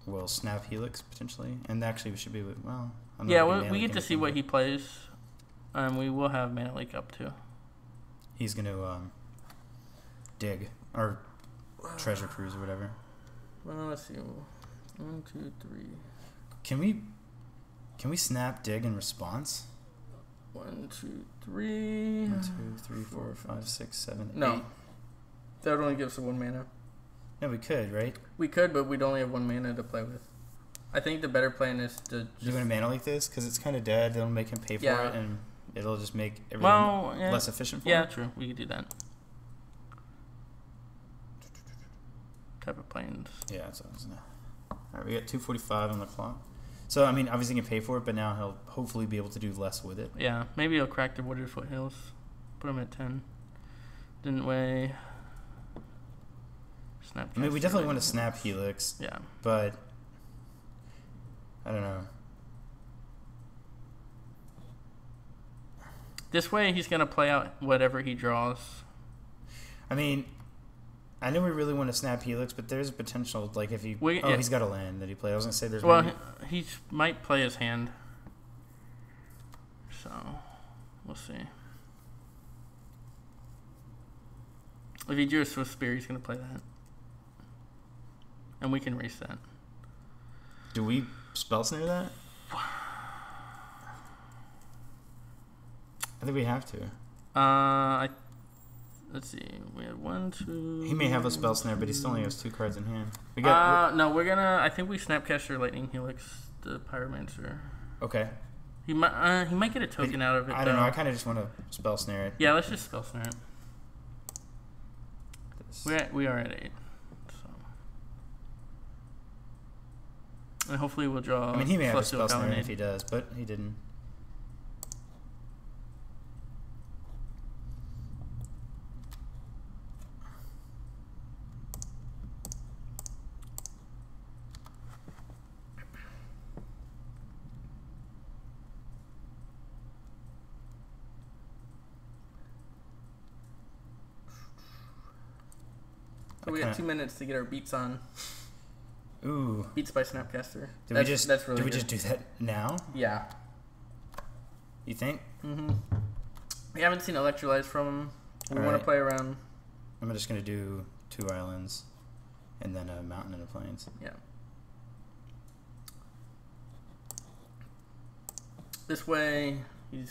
We'll snap Helix potentially, and actually we should be with well. We get to see what he plays, and we will have Mana Leak up too. He's gonna dig or treasure cruise or whatever. Well, let's see. 1, 2, 3. Can we snap dig in response? 1, 2, 3. 1, 2, 3, 4, 5, 6, 7, 8. No. That would only give us 1 mana. No, we could, right? We could, but we'd only have 1 mana to play with. I think the better plan is to Do you want to mana like this? Because it's kind of dead. It'll make him pay for it, and it'll just make everything less efficient for him. Yeah, true. We could do that. Type of planes. Yeah, that's what I was gonna. All right, we got 2:45 on the clock. So I mean, obviously he can pay for it, but now he'll hopefully be able to do less with it. Yeah, maybe he'll crack the Wooded Foothills. Put him at 10. Didn't weigh. Snap. I mean, we definitely want to snap Helix. Yeah. But I don't know. This way, he's gonna play out whatever he draws. I mean, I know we really want to snap Helix, but there's potential. Like if he, he's got a land that he played. I was gonna say there's. Well, he might play his hand. So, we'll see. If he drew a Swift Spear, he's gonna play that, and we can reset. Do we spell snare that? I think we have to. Let's see. We have 1, 2. He may have a spell snare, but he still only has 2 cards in hand. We got. No, we're gonna. I think we Snapcaster Lightning Helix the Pyromancer. Okay. He might get a token out of it. I don't know. I kind of just want to spell snare it. Yeah, let's just spell snare it. We are at 8. So. And hopefully we'll draw. I mean, he may have a spell snare if he does, but he didn't. So we have 2 minutes to get our beats on. Ooh. Beats by Snapcaster. Did we just do that now? Yeah. You think? Mm-hmm. We haven't seen Electrolyze from him. We want to play around. I'm just going to do 2 islands and then a mountain and a plains. Yeah. This way, he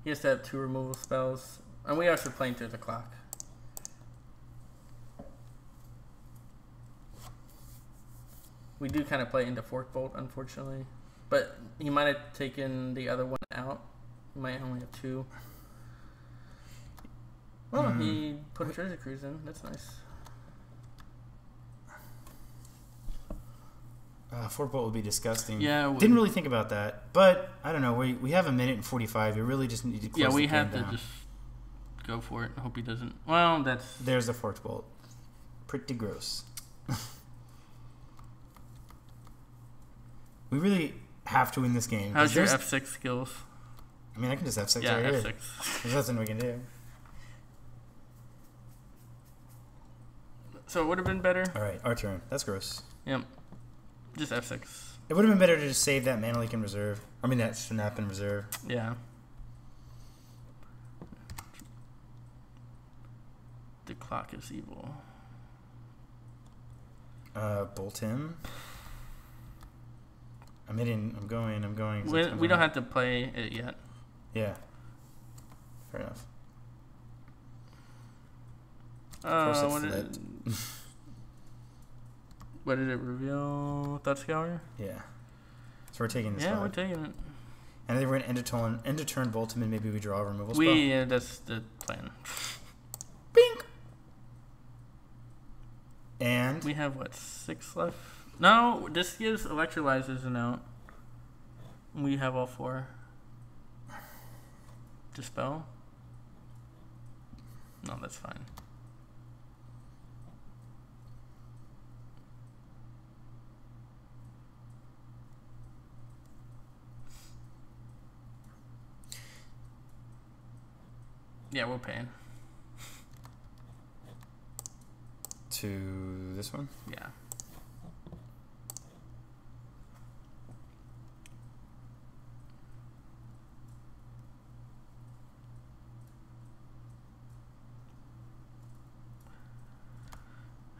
has to have 2 removal spells. And we are also playing through the clock. We do kind of play into Fork Bolt, unfortunately. But he might have taken the other one out. He might only have 2. Well, he put a Treasure Cruise in. That's nice. Fork Bolt would be disgusting. Yeah. Didn't really think about that. But, I don't know. We have 1:45. You really just need to close the game down. Yeah, we have to just go for it. I hope he doesn't. Well, that's... There's the Fork Bolt. Pretty gross. We really have to win this game. How's your F6 skills? I mean, I can just F6 yeah, right F6. here. There's nothing we can do. So it would have been better. All right, our turn. That's gross. Yep. Just F6. It would have been better to just save that mana leak in reserve. I mean, that snap in reserve. Yeah. The clock is evil. Bolt him. I'm hitting. I'm going. We don't have to play it yet. Yeah. Fair enough. What did it reveal? Thought Scour? Yeah. So we're taking this. Yeah, we're taking it. And then we're going to end a turn bolt him, and maybe we draw a removal spell. Yeah, that's the plan. Bink! And? We have, what, 6 left? No, this gives Electrolyzers an out. We have all 4. Dispel? No, that's fine. Yeah, we're paying. To this one? Yeah.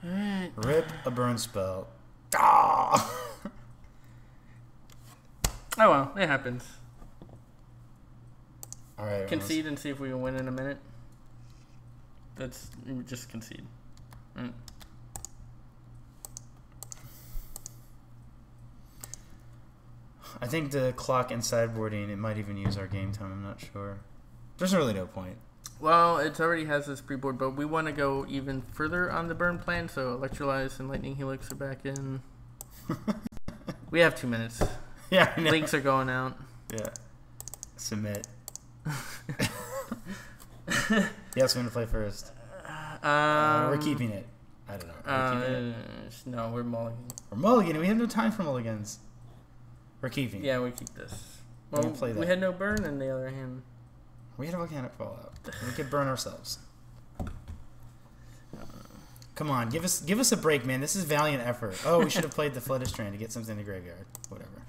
Alright. Rip a burn spell. Ah! Oh well, it happens. Alright. Concede and see if we can win in a minute. That's just concede. I think the clock and sideboarding, it might even use our game time. I'm not sure. There's really no point. Well, it already has this pre-board, but we want to go even further on the burn plan, so Electrolyze and Lightning Helix are back in. We have 2 minutes. Yeah, I know. Links are going out. Yeah. Submit. Yes, we're going to play first. We're keeping it. I don't know. No, we're mulliganing. We're mulliganing. We have no time for mulligans. We're keeping. Yeah, we keep this. Well, Well, play that. we had no burn in the other hand. We had a volcanic fallout. We could burn ourselves. Come on, give us a break, man. This is valiant effort. Oh, we should have played the Flooded Strand to get something in the graveyard. Whatever.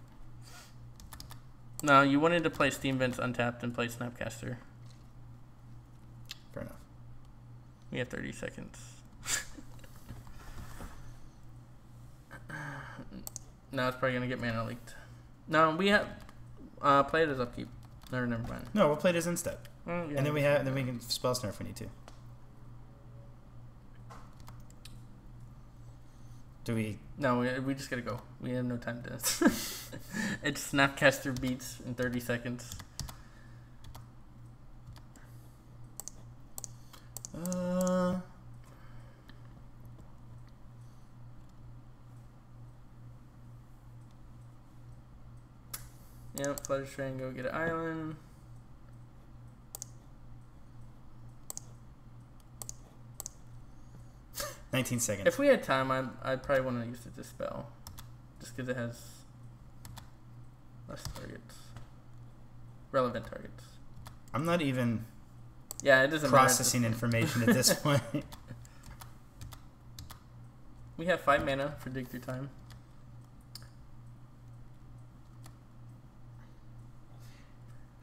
No, you wanted to play Steam Vents untapped and play Snapcaster. Fair enough. We have 30 seconds. No, it's probably going to get mana leaked. No, we have... play it as upkeep. Never mind. No, we'll play it as instead. Yeah. And then we can spell snare if we need to. Do we? No, we just gotta go. We have no time to. It's Snapcaster beats in 30 seconds. Yep, Flutter Strand, go get an island. $19 seconds. If we had time, I'd probably want to use the Dispel. Just because it has less targets. Relevant targets. I'm not even it doesn't processing information at this point. We have 5 mana for Dig Through Time.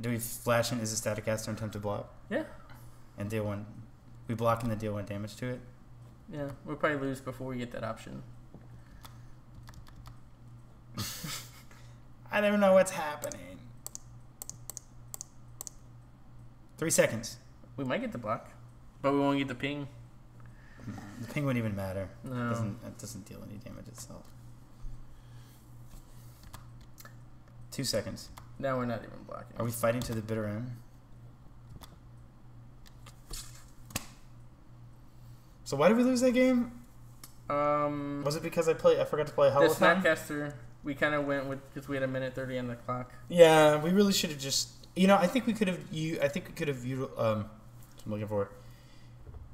Do we flash in as a static caster and attempt to block? Yeah. And deal 1. We block and then deal 1 damage to it? Yeah, we'll probably lose before we get that option. I never know what's happening. 3 seconds. We might get the block, but we won't get the ping. The ping wouldn't even matter. No. It doesn't deal any damage itself. 2 seconds. Now we're not even blocking. Are we fighting to the bitter end? So why did we lose that game? Was it because I forgot to play Hollow The Snapcaster, we kind of went with because we had 1:30 on the clock. Yeah, we really should have just. I think we could have. I'm looking for it.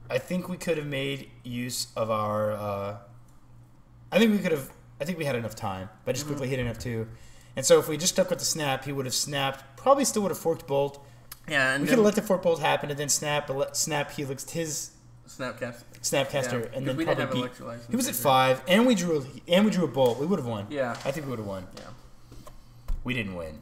I think we could have made use of our. I think we had enough time, but I just quickly hit enough too. And so if we just stuck with the snap, he would have snapped. Probably still would have forked bolt. Yeah, and we could have let the fork bolt happen and then snap. But snap helixed his Snapcaster, and then we probably didn't have beat. electrolytes. He was at 5, and we drew a bolt. We would have won. Yeah, I think we would have won. Yeah, we didn't win.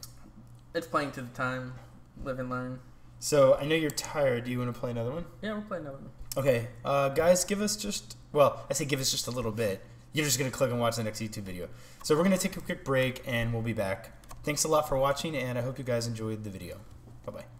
It's playing to the time, live and learn. So I know you're tired. Do you want to play another one? Yeah, we'll play another one. Okay, guys, give us just a little bit. You're just gonna click and watch the next YouTube video. So we're gonna take a quick break, and we'll be back. Thanks a lot for watching, and I hope you guys enjoyed the video. Bye bye.